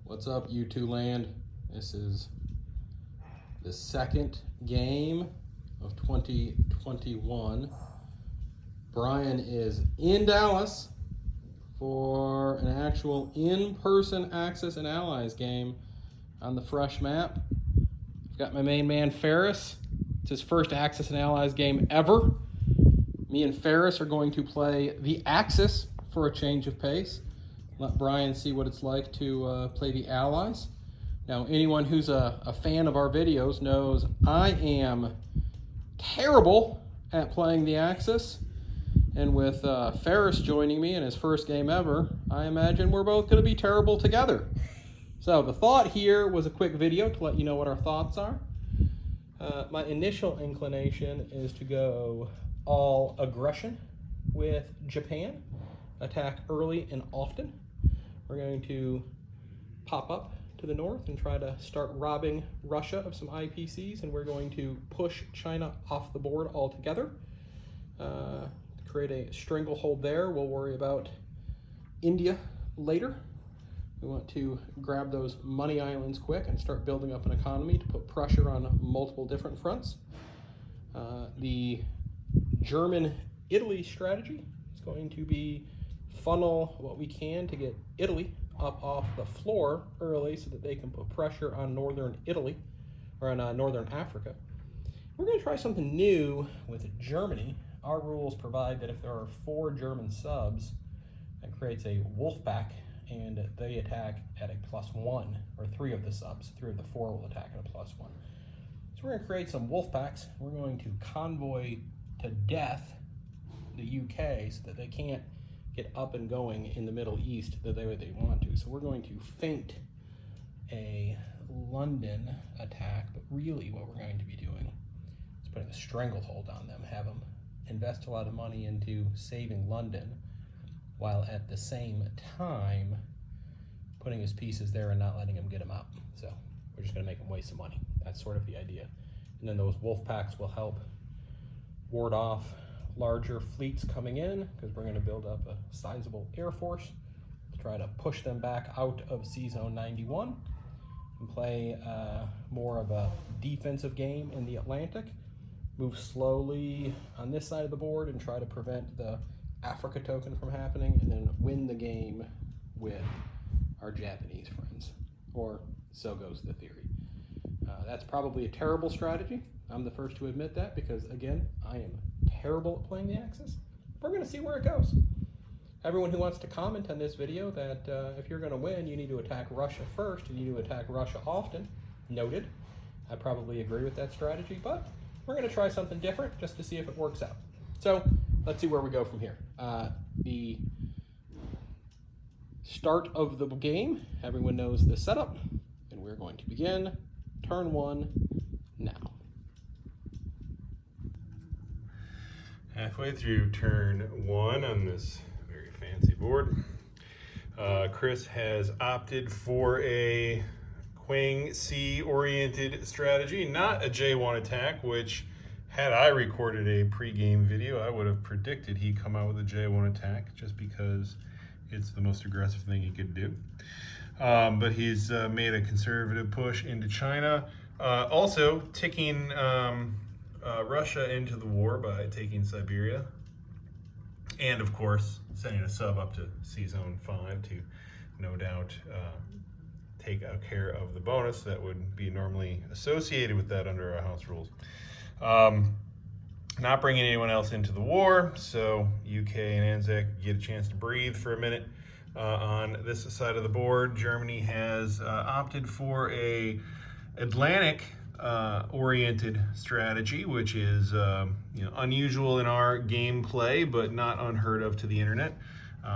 What's up, U2 land? This is the second game of 2021. Brian is in Dallas for an actual in-person Axis and Allies game on the fresh map. I've got my main man Ferris. It's his first Axis and Allies game ever. Me and Ferris are going to play the Axis for a change of pace. Let Brian see what it's like to play the Allies. Now, anyone who's a fan of our videos knows I am terrible at playing the Axis. And with Ferris joining me in his first game ever, I imagine we're both going to be terrible together. So the thought here was a quick video to let you know what our thoughts are. My initial inclination is to go all aggression with Japan. Attack early and often. We're going to pop up to the north and try to start robbing Russia of some IPCs, and we're going to push China off the board altogether. Create a stranglehold there. We'll worry about India later. We want to grab those money islands quick and start building up an economy to put pressure on multiple different fronts. The German-Italy strategy is going to be funnel what we can to get Italy up off the floor early so that they can put pressure on northern Italy, or on northern Africa. We're going to try something new with Germany. Our rules provide that if there are 4 German subs, that creates a wolf pack, and they attack at a +1, or 3 of the subs. 3 of the 4 will attack at a +1. So we're going to create some wolf packs. We're going to convoy to death the UK so that they can't get up and going in the Middle East the way they want to. So we're going to feint a London attack, but really what we're going to be doing is putting a stranglehold on them, have them invest a lot of money into saving London, while at the same time putting his pieces there and not letting him get him out. So we're just going to make him waste some money. That's sort of the idea. And then those wolf packs will help ward off larger fleets coming in, because we're going to build up a sizable air force to try to push them back out of Sea Zone 91 and play more of a defensive game in the Atlantic. Move slowly on this side of the board and try to prevent the Africa token from happening, and then win the game with our Japanese friends. Or so goes the theory. That's probably a terrible strategy. I'm the first to admit that, because again, I am terrible at playing the Axis. We're going to see where it goes. Everyone who wants to comment on this video that if you're going to win, you need to attack Russia first, and you need to attack Russia often, noted. I probably agree with that strategy, but we're going to try something different just to see if it works out. So let's see where we go from here. The start of the game, everyone knows the setup, and we're going to begin turn 1 now. Halfway through turn 1 on this very fancy board, Chris has opted for a Quang C oriented strategy, not a J1 attack, which had I recorded a pre-game video, I would have predicted he'd come out with a J1 attack, just because it's the most aggressive thing he could do. But he's made a conservative push into China, also ticking Russia into the war by taking Siberia, and of course sending a sub up to Sea Zone 5 to no doubt take care of the bonus that would be normally associated with that under our house rules. Not bringing anyone else into the war, so UK and Anzac get a chance to breathe for a minute. On this side of the board, Germany has opted for a Atlantic oriented strategy, which is unusual in our gameplay, but not unheard of to the internet.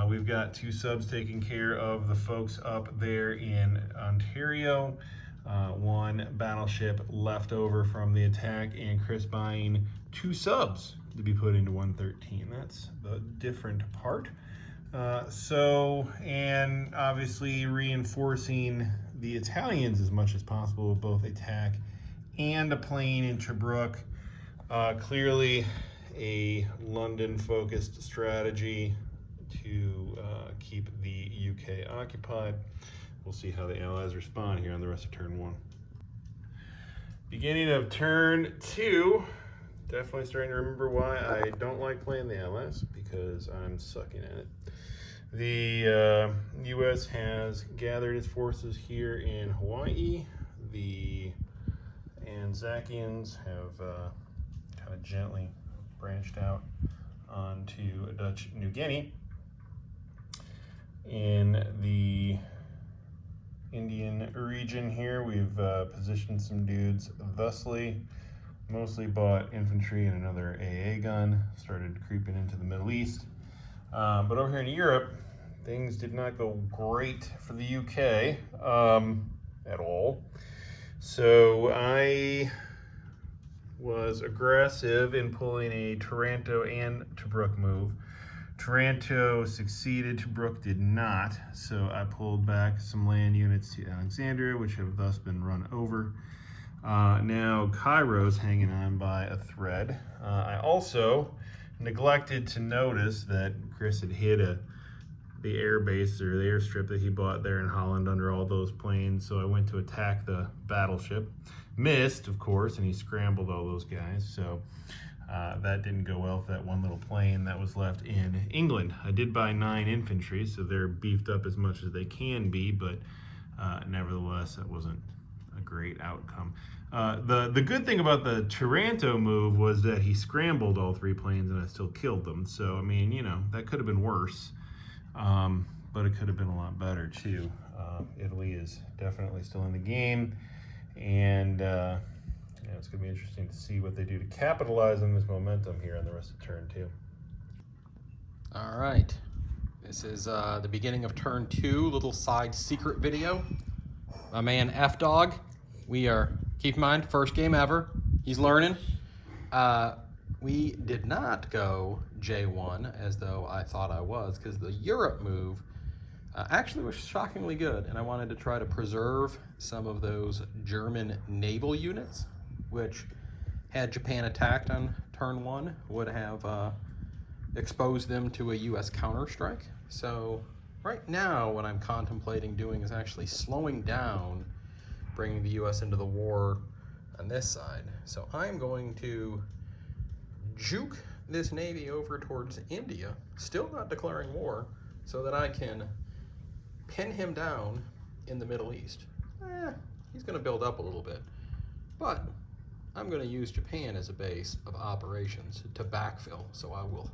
We've got 2 subs taking care of the folks up there in Ontario, 1 battleship left over from the attack, and Chris buying 2 subs to be put into 113. That's the different part. And obviously reinforcing the Italians as much as possible with both attack and a plane in Tobruk. Clearly a London-focused strategy to keep the UK occupied. we'll see how the Allies respond here on the rest of turn 1. Beginning of turn 2, definitely starting to remember why I don't like playing the Allies, because I'm sucking at it. The U.S. has gathered its forces here in Hawaii. The Anzacians have kind of gently branched out onto Dutch New Guinea. In the Indian region here, we've positioned some dudes thusly, mostly bought infantry and another AA gun, started creeping into the Middle East. But over here in Europe, things did not go great for the UK at all. So I was aggressive in pulling a Taranto and Tobruk move. Taranto succeeded, Tobruk did not, so I pulled back some land units to Alexandria, which have thus been run over. Now Cairo's hanging on by a thread. I also neglected to notice that Chris had hit the air base or the airstrip that he bought there in Holland under all those planes, so I went to attack the battleship. Missed, of course, and he scrambled all those guys, so that didn't go well for that one little plane that was left in England. I did buy 9 infantry, so they're beefed up as much as they can be, but nevertheless, that wasn't a great outcome. The good thing about the Taranto move was that he scrambled all 3 planes and I still killed them. So, I mean, you know, that could have been worse, but it could have been a lot better too. Italy is definitely still in the game, and yeah, it's going to be interesting to see what they do to capitalize on this momentum here on the rest of turn 2. All right, this is the beginning of turn 2, little side secret video. My man F-Dog, we are, keep in mind, first game ever, he's learning. We did not go J1 as though I thought I was, because the Europe move actually was shockingly good, and I wanted to try to preserve some of those German naval units, which, had Japan attacked on turn 1, would have exposed them to a US counterstrike. So right now what I'm contemplating doing is actually slowing down bringing the US into the war on this side. So I'm going to juke this Navy over towards India, still not declaring war, so that I can pin him down in the Middle East. He's going to build up a little bit, but I'm going to use Japan as a base of operations to backfill. So I will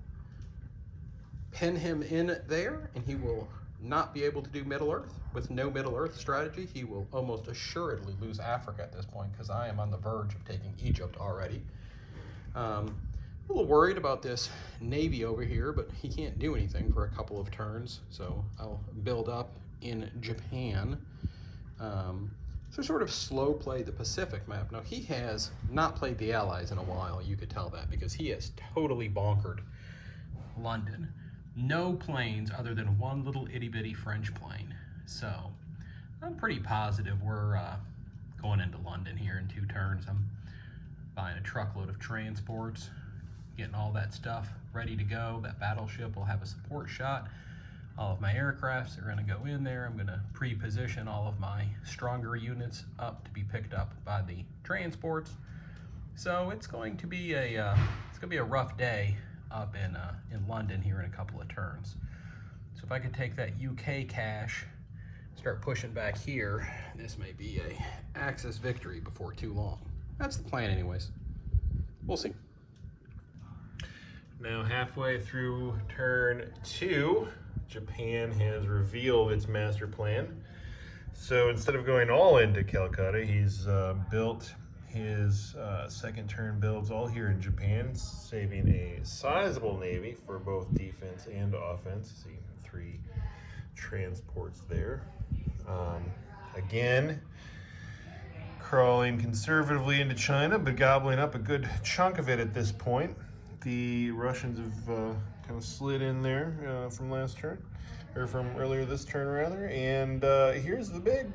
pin him in there, and he will not be able to do Middle Earth. With no Middle Earth strategy, he will almost assuredly lose Africa at this point, because I am on the verge of taking Egypt already. A little worried about this Navy over here, but he can't do anything for a couple of turns, so I'll build up in Japan. So sort of slow play the Pacific map. Now, he has not played the Allies in a while, you could tell that, because he has totally bonkered London. No planes other than one little itty-bitty French plane. So I'm pretty positive we're going into London here in 2 turns. I'm buying a truckload of transports, getting all that stuff ready to go. That battleship will have a support shot. All of my aircrafts are going to go in there. I'm going to pre-position all of my stronger units up to be picked up by the transports. So it's going to be a rough day up in London here in a couple of turns. So if I could take that UK cash, start pushing back here, this may be a Axis victory before too long. That's the plan anyways. We'll see. Now halfway through turn 2, Japan has revealed its master plan. So instead of going all into Calcutta, he's built his second turn builds all here in Japan, saving a sizable navy for both defense and offense. See 3 transports there. Again, crawling conservatively into China, but gobbling up a good chunk of it at this point. The Russians have kind of slid in there from last turn, or from earlier this turn rather, and here's the big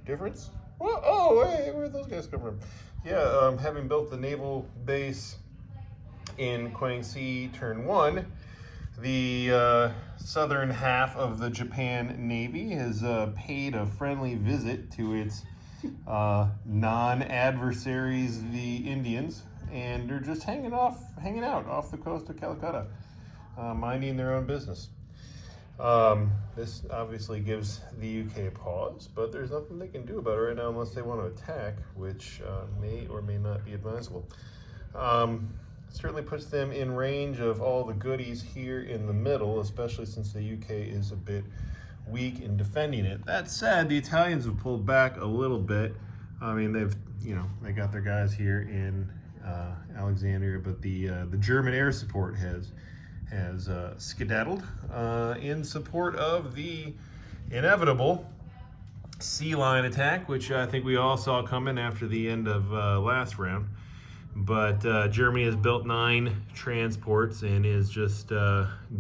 difference. Well, oh, hey, where'd those guys come from? Yeah, having built the naval base in Concede turn 1, The southern half of the Japan Navy has paid a friendly visit to its non-adversaries, the Indians, and they're just hanging out off the coast of Calcutta, minding their own business. This obviously gives the UK pause, but there's nothing they can do about it right now unless they want to attack, which may or may not be advisable. Certainly puts them in range of all the goodies here in the middle, especially since the UK is a bit weak in defending it. That said, the Italians have pulled back a little bit. I mean, they got their guys here in Alexandria, but the German air support has skedaddled in support of the inevitable sea line attack, which I think we all saw coming after the end of last round. But Germany has built 9 transports and is just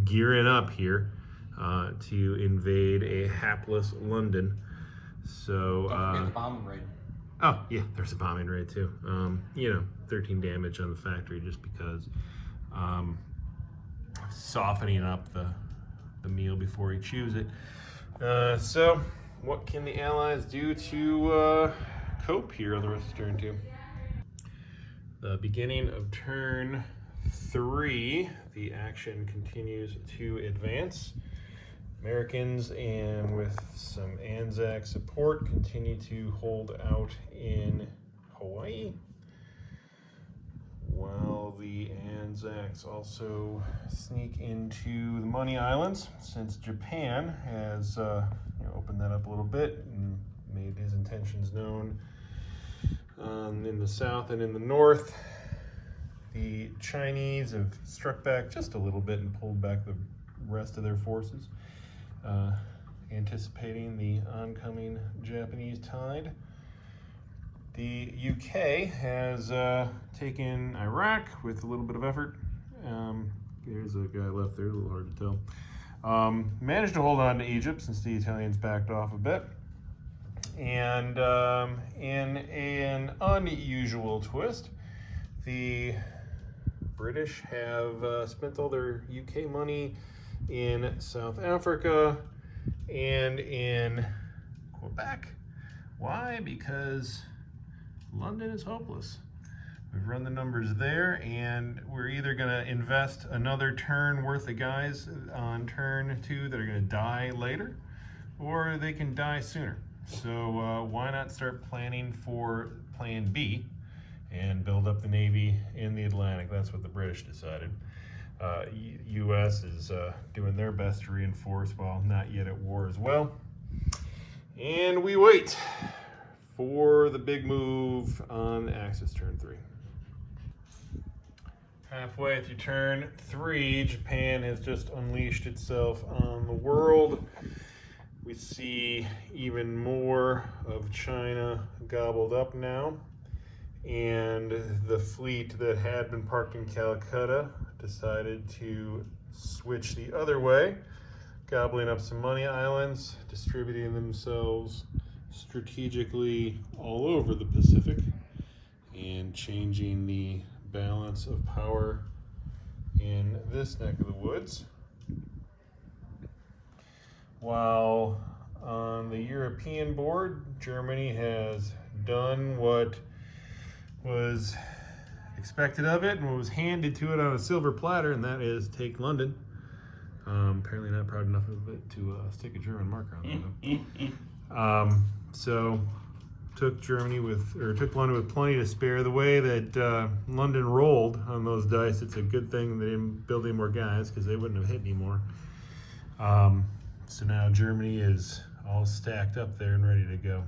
gearing up here to invade a hapless London. So Don't forget the bombing raid. Oh yeah, there's a bombing raid too. 13 damage on the factory just because softening up the meal before he chews it. So what can the Allies do to cope here on the rest of turn 2? The beginning of turn 3, the action continues to advance. Americans, and with some Anzac support, continue to hold out in Hawaii, while the Anzacs also sneak into the Money Islands, since Japan has opened that up a little bit and made his intentions known in the south and in the north. The Chinese have struck back just a little bit and pulled back the rest of their forces, anticipating the oncoming Japanese tide. The UK has taken Iraq with a little bit of effort. There's a guy left there, a little hard to tell. Managed to hold on to Egypt since the Italians backed off a bit. And in an unusual twist, the British have spent all their UK money in South Africa and in Quebec. Why? Because London is hopeless. We've run the numbers there, and we're either going to invest another turn worth of guys on turn 2 that are going to die later, or they can die sooner. So why not start planning for plan B and build up the Navy in the Atlantic? That's what the British decided. U.S. is doing their best to reinforce while not yet at war as well. And we wait for the big move on Axis turn 3. Halfway through turn 3, Japan has just unleashed itself on the world. We see even more of China gobbled up now, and the fleet that had been parked in Calcutta decided to switch the other way, gobbling up some money islands, distributing themselves strategically all over the Pacific, and changing the balance of power in this neck of the woods. While on the European board, Germany has done what was expected of it and what was handed to it on a silver platter, and that is take London. Apparently not proud enough of it to stick a German marker on that. So took London with plenty to spare. The way that London rolled on those dice, it's a good thing they didn't build any more guys, because they wouldn't have hit anymore. So now Germany is all stacked up there and ready to go.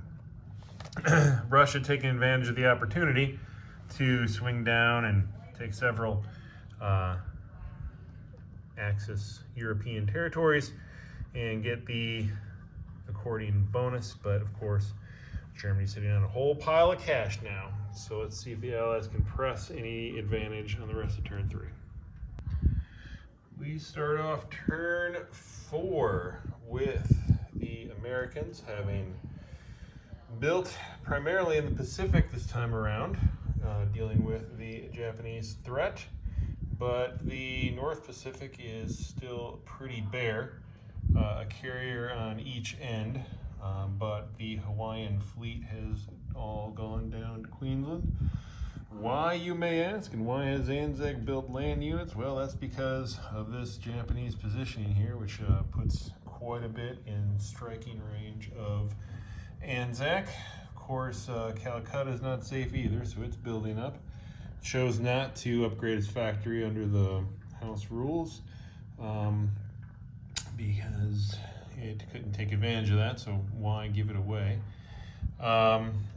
Russia taking advantage of the opportunity to swing down and take several Axis European territories and get the accordion bonus, but of course Germany's sitting on a whole pile of cash now. So let's see if the Allies can press any advantage on the rest of turn 3. We start off turn 4 with the Americans having built primarily in the Pacific this time around, dealing with the Japanese threat, but the North Pacific is still pretty bare. A carrier on each end, but the Hawaiian fleet has all gone down to Queensland. Why, you may ask, and why has Anzac built land units? Well, that's because of this Japanese positioning here, which puts quite a bit in striking range of Anzac. Of course, Calcutta is not safe either, so it's building up. Chose not to upgrade its factory under the house rules because it couldn't take advantage of that, so why give it away?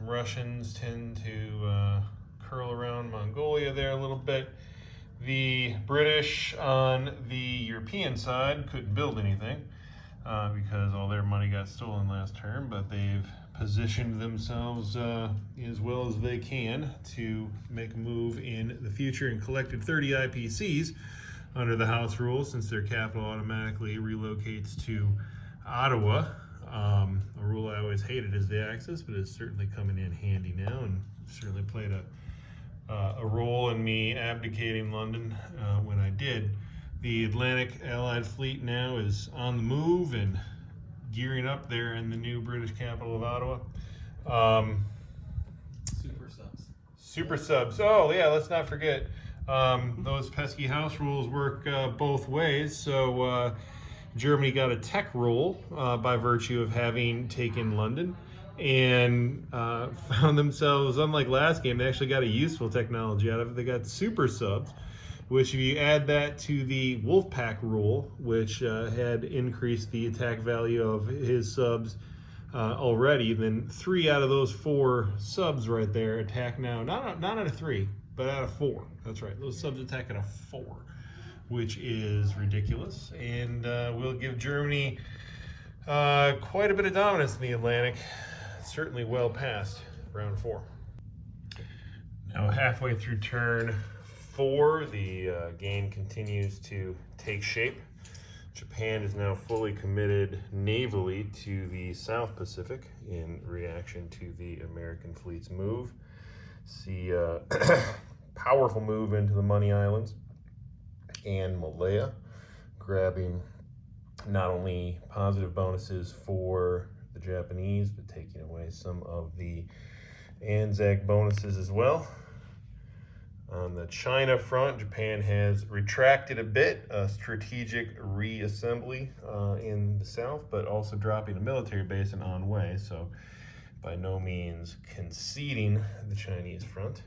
Russians tend to curl around Mongolia there a little bit. The British on the European side couldn't build anything because all their money got stolen last term, but they've positioned themselves as well as they can to make a move in the future and collected 30 IPCs under the house rules, since their capital automatically relocates to Ottawa. A rule I always hated is the axis, but it's certainly coming in handy now, and certainly played a role in me abdicating London when I did. The Atlantic Allied fleet now is on the move and gearing up there in the new British capital of Ottawa. Super subs. Oh yeah, let's not forget those pesky house rules work both ways. So Germany got a tech rule by virtue of having taken London, and found themselves, unlike last game, they actually got a useful technology out of it. They got super subs, which if you add that to the Wolfpack rule, which had increased the attack value of his subs already, then 3 out of those 4 subs right there attack now, not out of 3, but out of 4. That's right, those subs attack out of 4, which is ridiculous, and will give Germany quite a bit of dominance in the Atlantic, certainly well past round 4. Now halfway through turn 4, the game continues to take shape. Japan is now fully committed navally to the South Pacific in reaction to the American fleet's move. See a powerful move into the Money Islands and Malaya, grabbing not only positive bonuses for the Japanese, but taking away some of the Anzac bonuses as well. On the China front, Japan has retracted a bit, a strategic reassembly in the south, but also dropping a military base in Anhui, so by no means conceding the Chinese front.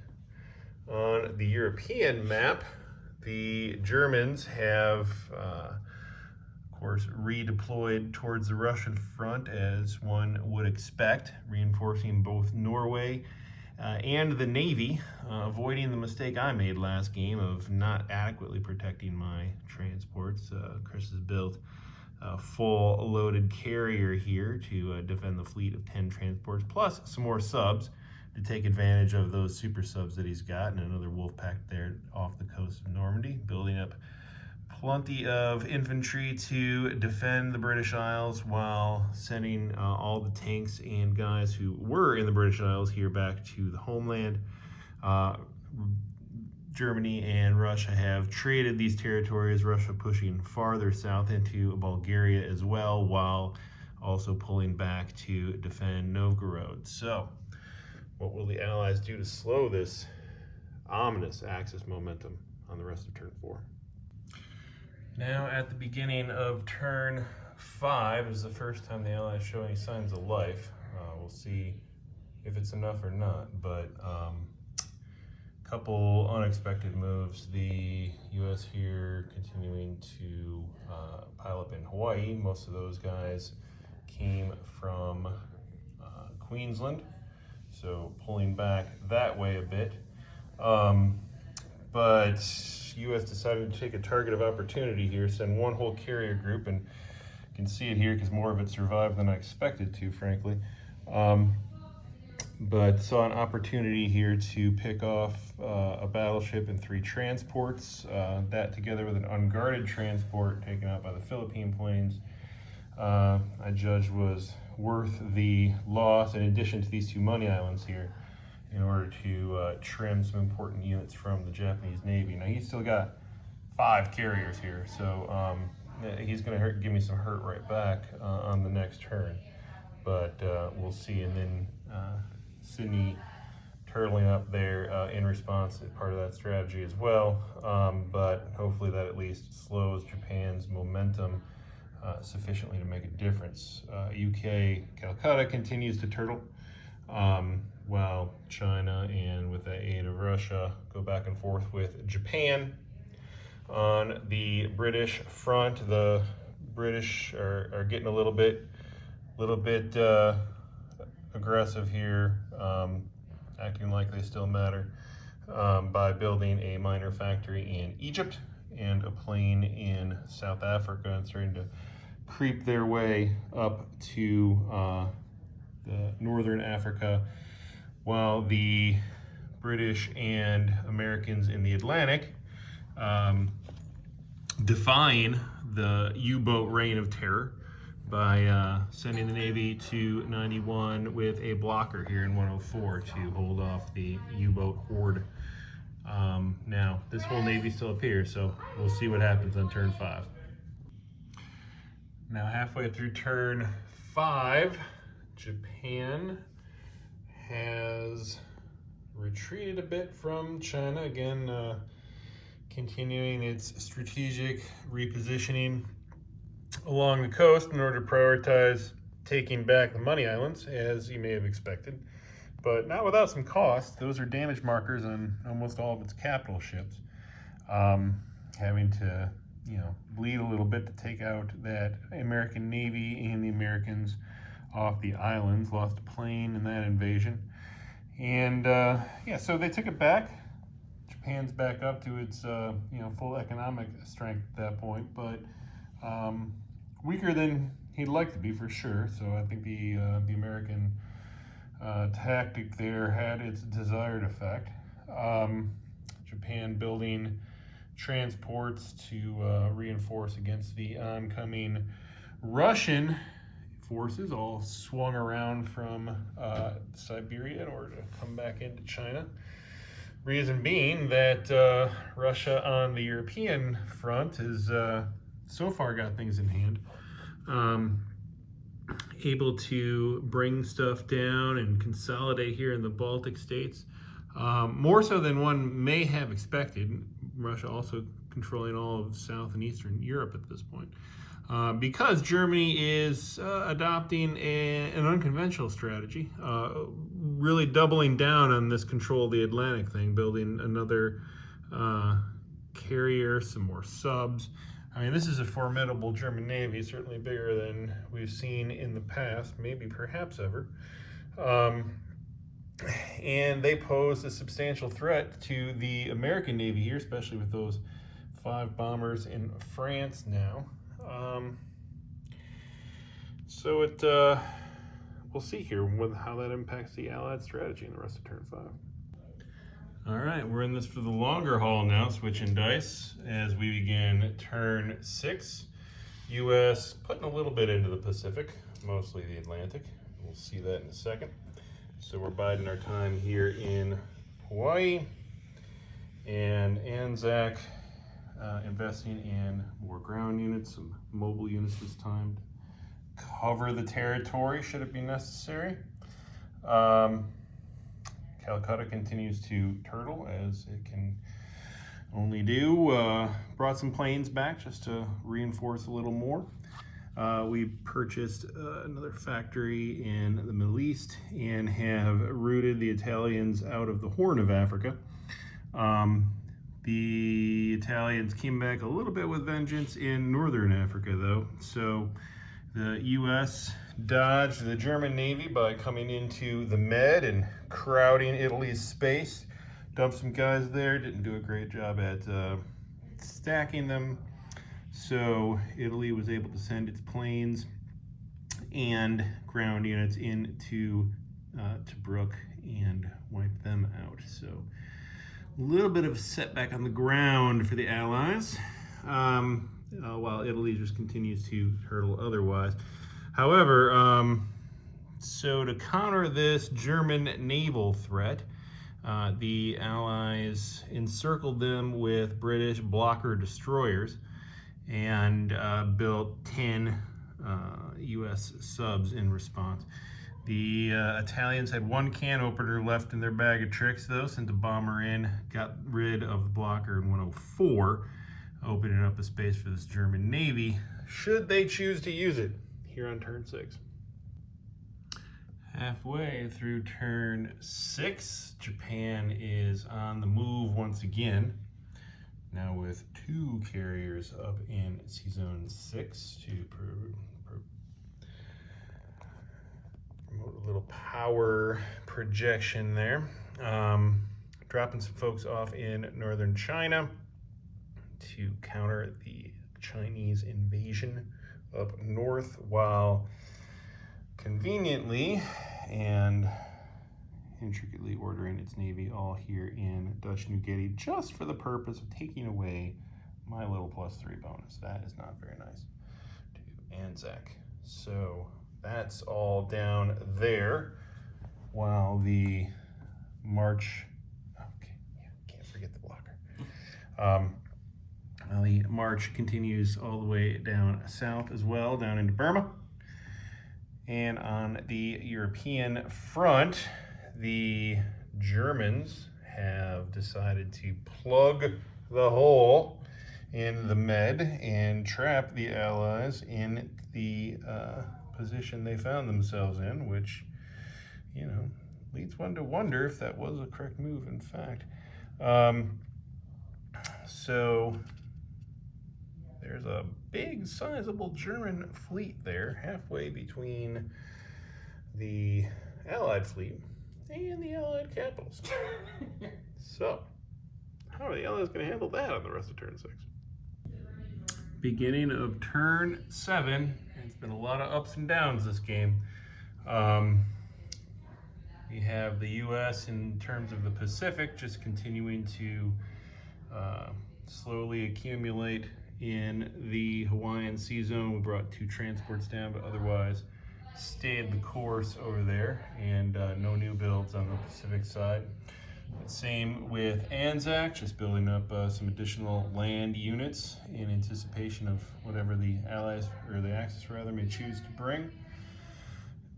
On the European map, the Germans have, of course, redeployed towards the Russian front, as one would expect, reinforcing both Norway and the Navy, avoiding the mistake I made last game of not adequately protecting my transports. Chris has built a full loaded carrier here to defend the fleet of 10 transports, plus some more subs to take advantage of those super subs that he's got, and another wolf pack there off the coast of Normandy, building up plenty of infantry to defend the British Isles while sending all the tanks and guys who were in the British Isles here back to the homeland. Germany and Russia have traded these territories, Russia pushing farther south into Bulgaria as well, while also pulling back to defend Novgorod. So, what will the Allies do to slow this ominous Axis momentum on the rest of turn 4? Now, at the beginning of turn 5 is the first time the Allies show any signs of life. We'll see if it's enough or not, but couple unexpected moves. The U.S. here continuing to pile up in Hawaii. Most of those guys came from Queensland, so pulling back that way a bit. But U.S. decided to take a target of opportunity here, send one whole carrier group, and you can see it here because more of it survived than I expected to, frankly. But saw an opportunity here to pick off a battleship and 3 transports. That together with an unguarded transport taken out by the Philippine planes, I judged was worth the loss, in addition to these 2 money islands here, in order to trim some important units from the Japanese Navy. Now he's still got 5 carriers here, so he's going to give me some hurt right back on the next turn. But we'll see. And then Sydney turtling up there in response to part of that strategy as well. But hopefully that at least slows Japan's momentum sufficiently to make a difference. UK Calcutta continues to turtle, while China and with the aid of Russia go back and forth with Japan. On the British front, the British are getting a little bit aggressive here, acting like they still matter, by building a minor factory in Egypt and a plane in South Africa, and starting to creep their way up to the northern Africa, while the British and Americans in the Atlantic defying the U-boat reign of terror by sending the Navy to 91 with a blocker here in 104 to hold off the U-boat horde. Now, this whole Navy still up here, so we'll see what happens on turn 5. Now, halfway through turn 5, Japan has retreated a bit from China, again continuing its strategic repositioning along the coast in order to prioritize taking back the Money Islands, as you may have expected, but not without some cost. Those are damage markers on almost all of its capital ships, having to bleed a little bit to take out that American Navy and the Americans off the islands. Lost a plane in that invasion, and so they took it back. Japan's back up to its full economic strength at that point, but weaker than he'd like to be, for sure. So I think the American tactic there had its desired effect. Japan building transports to reinforce against the oncoming Russian forces, all swung around from Siberia in order to come back into China. Reason being that Russia on the European front has so far got things in hand, able to bring stuff down and consolidate here in the Baltic states, more so than one may have expected. Russia also controlling all of South and Eastern Europe at this point, because Germany is adopting an unconventional strategy, really doubling down on this control of the Atlantic thing, building another carrier, some more subs. I mean, this is a formidable German Navy, certainly bigger than we've seen in the past, maybe perhaps ever. And they pose a substantial threat to the American Navy here, especially with those 5 bombers in France now. So we'll see here how that impacts the Allied strategy in the rest of turn 5. All right, we're in this for the longer haul now, switching dice as we begin turn 6. U.S. putting a little bit into the Pacific, mostly the Atlantic. We'll see that in a second. So we're biding our time here in Hawaii, and Anzac investing in more ground units, some mobile units this time, to cover the territory should it be necessary. Calcutta continues to turtle, as it can only do. Brought some planes back just to reinforce a little more. We purchased another factory in the Middle East and have rooted the Italians out of the Horn of Africa. The Italians came back a little bit with vengeance in Northern Africa, though. So the U.S. dodged the German Navy by coming into the Med and crowding Italy's space. Dumped some guys there, didn't do a great job at stacking them. So Italy was able to send its planes and ground units into Tobruk and wipe them out. So a little bit of a setback on the ground for the Allies, while Italy just continues to hurdle otherwise. However, so to counter this German naval threat, The Allies encircled them with British blocker destroyers and built 10 U.S. subs in response. The Italians had one can opener left in their bag of tricks, though, sent a bomber in, got rid of the blocker in 104, opening up a space for this German Navy, should they choose to use it here on turn 6. Halfway through turn 6, Japan is on the move once again, now with 2 carriers up in Sea Zone 6 to promote a little power projection there. Dropping some folks off in northern China to counter the Chinese invasion up north, while conveniently and intricately ordering its navy all here in Dutch New Guinea, just for the purpose of taking away my little +3 bonus. That is not very nice to Anzac. So that's all down there, while the march, okay, yeah, can't forget the blocker. Well, the march continues all the way down south as well, down into Burma. And on the European front, the Germans have decided to plug the hole in the Med and trap the Allies in the position they found themselves in, which, you know, leads one to wonder if that was a correct move, in fact. So there's a big, sizable German fleet there, halfway between the Allied fleet and the Allied capitals. So, how are the Allies going to handle that on the rest of turn 6? Beginning of turn 7. It's been a lot of ups and downs this game. We have the U.S. in terms of the Pacific just continuing to slowly accumulate in the Hawaiian Sea Zone. We brought 2 transports down, but otherwise stayed the course over there, and no new builds on the Pacific side. Same with Anzac, just building up some additional land units in anticipation of whatever the Allies, or the Axis rather, may choose to bring.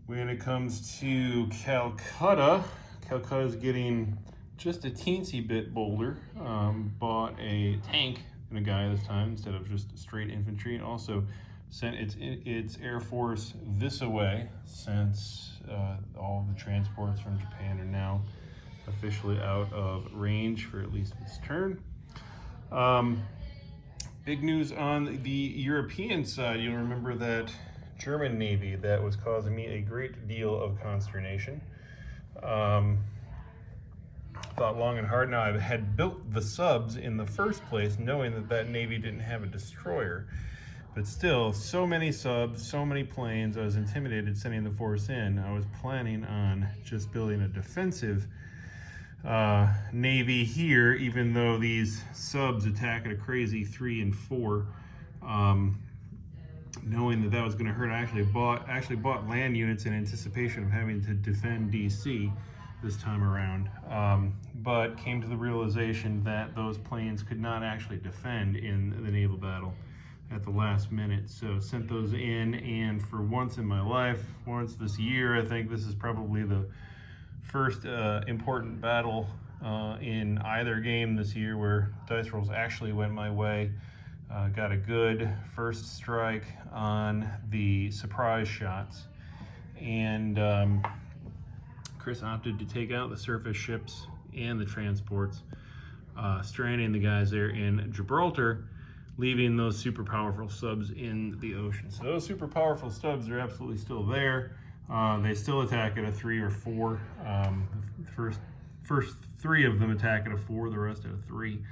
When it comes to Calcutta, Calcutta's getting just a teensy bit bolder. Bought a tank and a guy this time instead of just straight infantry, and also sent its Air Force this away, since all the transports from Japan are now officially out of range for at least this turn. Big news on the European side. You'll remember that German Navy that was causing me a great deal of consternation. Thought long and hard. Now, I had built the subs in the first place knowing that that Navy didn't have a destroyer, but still, so many subs, so many planes, I was intimidated sending the force in. I was planning on just building a defensive Navy here, even though these subs attack at a crazy 3 and 4. Knowing that that was going to hurt, I actually bought land units in anticipation of having to defend DC this time around, but came to the realization that those planes could not actually defend in the naval battle at the last minute. So sent those in, and for once in my life, once this year, I think this is probably the first important battle in either game this year where dice rolls actually went my way. Got a good first strike on the surprise shots, and Chris opted to take out the surface ships and the transports, stranding the guys there in Gibraltar, leaving those super powerful subs in the ocean. So those super powerful subs are absolutely still there. They still attack at a 3 or 4. The first 3 of them attack at a 4, the rest at a 3,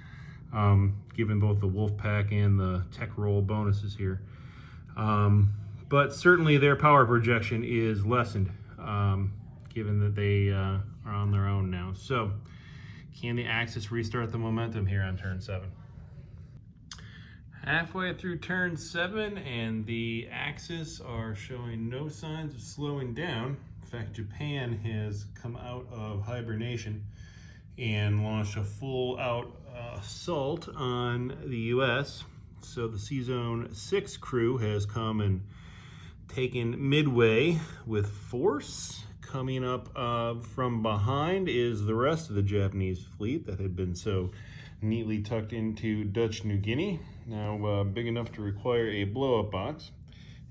given both the wolf pack and the tech roll bonuses here. But certainly their power projection is lessened, given that they are on their own now. So can the Axis restart the momentum here on turn 7? Halfway through turn 7, and the Axis are showing no signs of slowing down. In fact, Japan has come out of hibernation and launched a full-out assault on the U.S. So the Sea Zone 6 crew has come and taken Midway with force. Coming up from behind is the rest of the Japanese fleet that had been so neatly tucked into Dutch New Guinea, now big enough to require a blow-up box.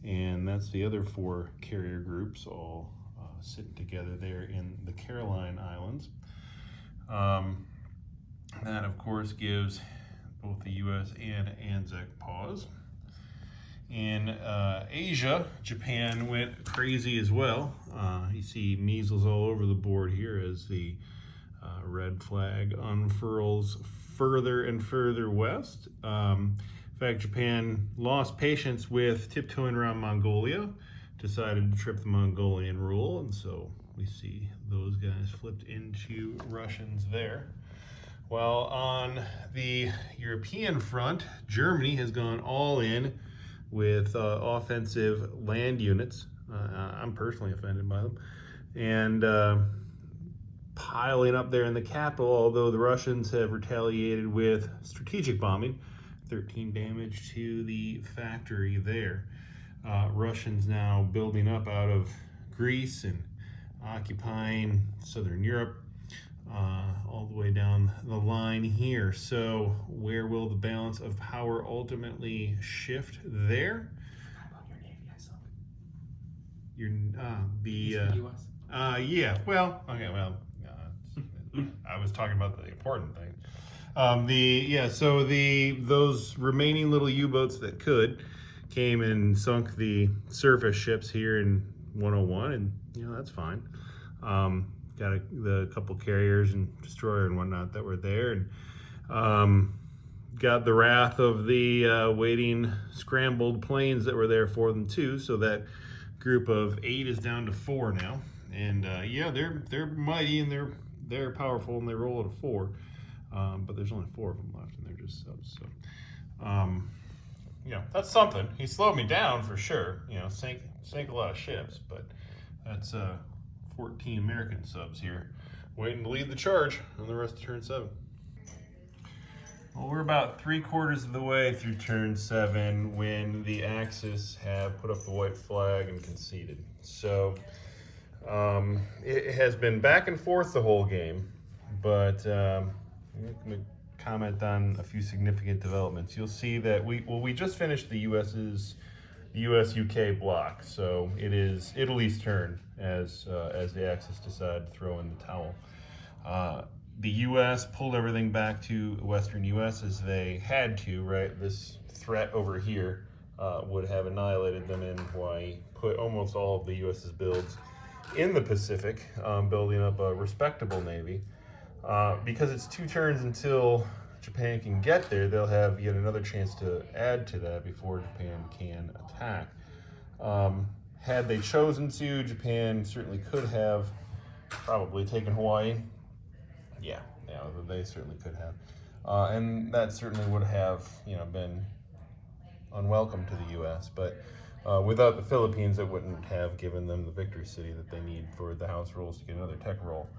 And that's the other 4 carrier groups all sitting together there in the Caroline Islands. That, of course, gives both the U.S. and ANZAC pause. In Asia, Japan went crazy as well. You see measles all over the board here as the red flag unfurls further and further west. In fact, Japan lost patience with tiptoeing around Mongolia, decided to trip the Mongolian rule, and so we see those guys flipped into Russians there. While on the European front, Germany has gone all in with offensive land units. I'm personally offended by them. And piling up there in the capital, although the Russians have retaliated with strategic bombing. 13 damage to the factory there. Russians now building up out of Greece and occupying southern Europe, all the way down the line here. So where will the balance of power ultimately shift there? How about your Navy? I suck. US. Yeah. Well. Okay. Well. I was talking about the important thing. So those remaining little U-boats that came and sunk the surface ships here in 101, and that's fine. Got the couple carriers and destroyer and whatnot that were there, and got the wrath of the waiting scrambled planes that were there for them too. So that group of 8 is down to 4 now, and they're mighty and they're powerful and they roll at a 4. But there's only 4 of them left, and they're just subs. So, that's something. He slowed me down for sure. Sank a lot of ships, but that's 14 American subs here, waiting to lead the charge on the rest of turn 7. Well, we're about 3/4 of the way through turn 7 when the Axis have put up the white flag and conceded. So it has been back and forth the whole game, but I'm going to comment on a few significant developments. You'll see that we just finished the US-UK block, so it is Italy's turn as the Axis decide to throw in the towel. The US pulled everything back to Western US as they had to, right? This threat over here would have annihilated them in Hawaii, put almost all of the US's builds in the Pacific, building up a respectable navy. Because it's 2 turns until Japan can get there, they'll have yet another chance to add to that before Japan can attack. Had they chosen to, Japan certainly could have probably taken Hawaii. Yeah, they certainly could have. And that certainly would have, been unwelcome to the U.S., but without the Philippines, it wouldn't have given them the victory city that they need for the house rules to get another tech roll.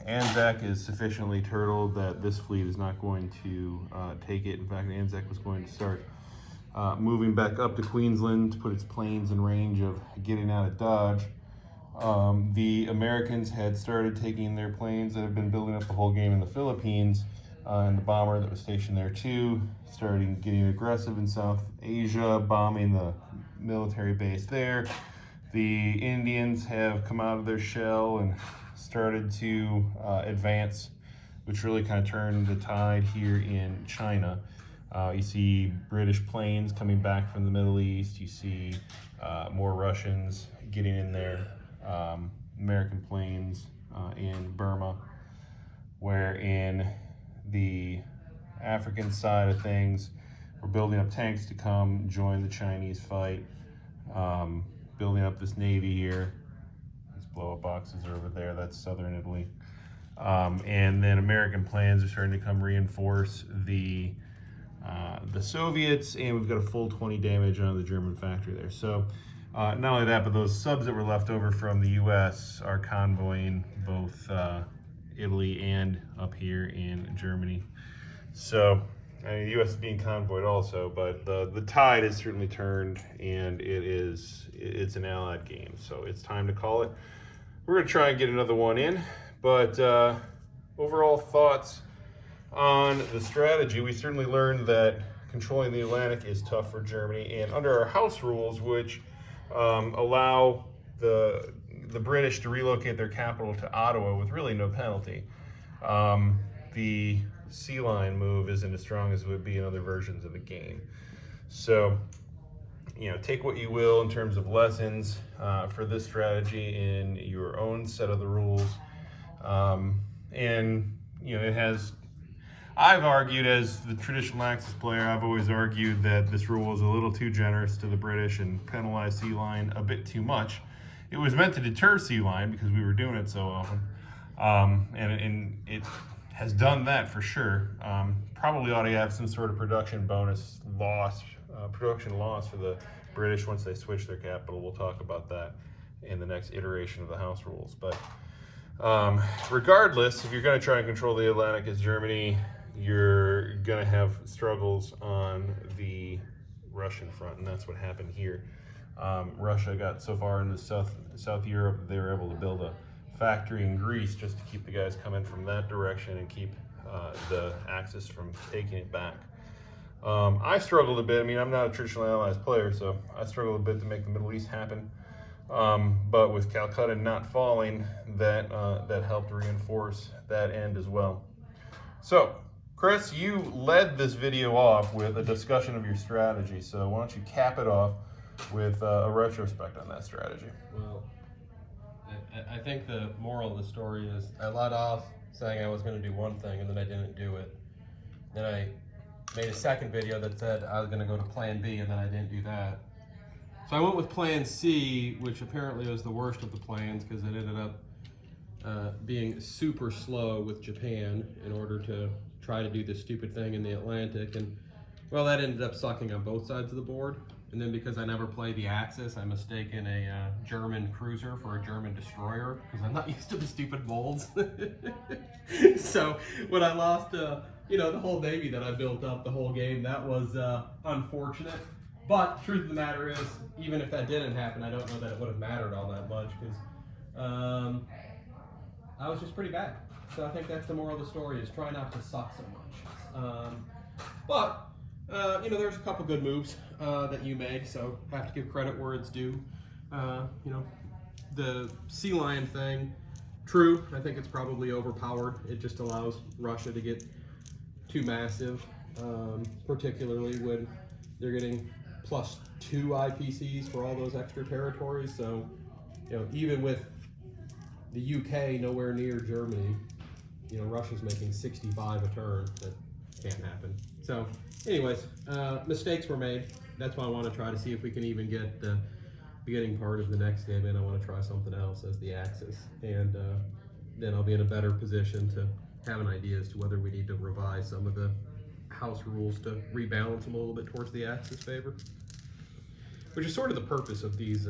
ANZAC is sufficiently turtled that this fleet is not going to take it. In fact, ANZAC was going to start moving back up to Queensland to put its planes in range of getting out of Dodge. The Americans had started taking their planes that have been building up the whole game in the Philippines, and the bomber that was stationed there too, starting getting aggressive in South Asia, bombing the military base there. The Indians have come out of their shell and started to advance, which really kind of turned the tide here in China. You see British planes coming back from the Middle East. You see more Russians getting in there, American planes in Burma, where in the African side of things, we're building up tanks to come join the Chinese fight, building up this navy here. These blow-up boxes are over there. That's southern Italy. And then American planes are starting to come reinforce the Soviets, and we've got a full 20 damage on the German factory there. So Not only that, but those subs that were left over from the U.S. are convoying both Italy and up here in Germany. So, I mean, the U.S. is being convoyed also, but the tide has certainly turned, and it's an allied game. So it's time to call it. We're going to try and get another one in, but overall thoughts on the strategy. We certainly learned that controlling the Atlantic is tough for Germany, and under our house rules, which allow the British to relocate their capital to Ottawa with really no penalty, the sea line move isn't as strong as it would be in other versions of the game. So, you know, take what you will in terms of lessons for this strategy in your own set of the rules. And, you know, it has, I've argued as the traditional Axis player, I've always argued that this rule was a little too generous to the British and penalized sea line a bit too much. It was meant to deter sea line because we were doing it so often. And it has done that for sure. Probably ought to have some sort of production bonus loss, production loss for the British once they switch their capital. We'll talk about that in the next iteration of the house rules. But regardless, if you're going to try and control the Atlantic as Germany, you're going to have struggles on the Russian front, and that's what happened here. Russia got so far into South Europe, they were able to build a factory in Greece just to keep the guys coming from that direction and keep the Axis from taking it back. I struggled a bit. I mean, I'm not a traditional Allies player, so I struggled a bit to make the Middle East happen. But with Calcutta not falling, that helped reinforce that end as well. So, Chris, you led this video off with a discussion of your strategy, so why don't you cap it off with a retrospect on that strategy? Well, I think the moral of the story is I led off saying I was going to do one thing and then I didn't do it. Then I made a second video that said I was going to go to plan B and then I didn't do that. So I went with plan C, which apparently was the worst of the plans because it ended up being super slow with Japan in order to try to do this stupid thing in the Atlantic. And well, that ended up sucking on both sides of the board. And then because I never played the Axis, I mistaken a German cruiser for a German destroyer because I'm not used to the stupid molds. So when I lost, you know, the whole Navy that I built up the whole game, that was unfortunate. But truth of the matter is, even if that didn't happen, I don't know that it would have mattered all that much because I was just pretty bad. So I think that's the moral of the story: is try not to suck so much. But you know, there's a couple good moves that you made, so have to give credit where it's due. You know, the Sea Lion thing, true. I think it's probably overpowered. It just allows Russia to get too massive, particularly when they're getting +2 IPCs for all those extra territories. So, you know, even with the UK nowhere near Germany, you know, Russia's making 65 a turn. That can't happen. So, anyways, mistakes were made. That's why I want to try to see if we can even get the beginning part of the next game in. I want to try something else as the Axis, and then I'll be in a better position to have an idea as to whether we need to revise some of the house rules to rebalance them a little bit towards the Axis favor, which is sort of the purpose of these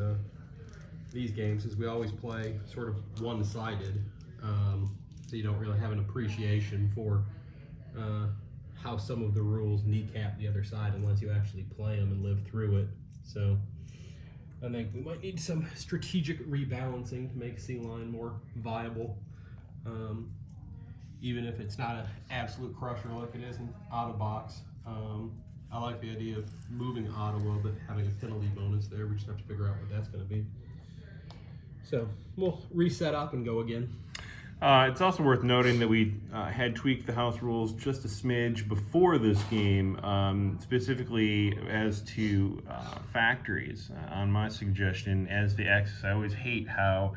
games, is we always play sort of one-sided, so you don't really have an appreciation for how some of the rules kneecap the other side unless you actually play them and live through it. So I think we might need some strategic rebalancing to make Sea Lion more viable, even if it's not an absolute crusher like it is in Out-of-Box. I like the idea of moving Ottawa, but having a penalty bonus there. We just have to figure out what that's going to be. So we'll reset up and go again. It's also worth noting that we had tweaked the house rules just a smidge before this game, specifically as to factories. On my suggestion, as the Axis, I always hate how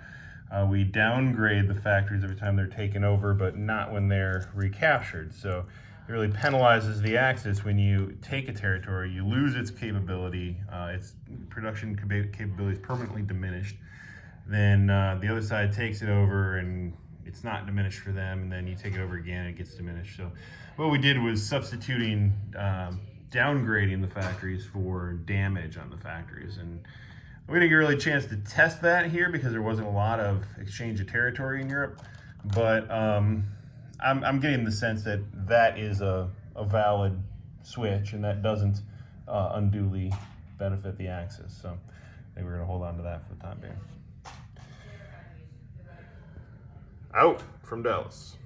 we downgrade the factories every time they're taken over, but not when they're recaptured. So it really penalizes the Axis when you take a territory, you lose its capability, its production capability is permanently diminished. Then the other side takes it over and it's not diminished for them, and then you take it over again, it gets diminished. So what we did was substituting, downgrading the factories for damage on the factories. And We didn't get really a chance to test that here because there wasn't a lot of exchange of territory in Europe, but I'm getting the sense that that is a valid switch and that doesn't unduly benefit the Axis. So I think we're going to hold on to that for the time being. Out from Dallas.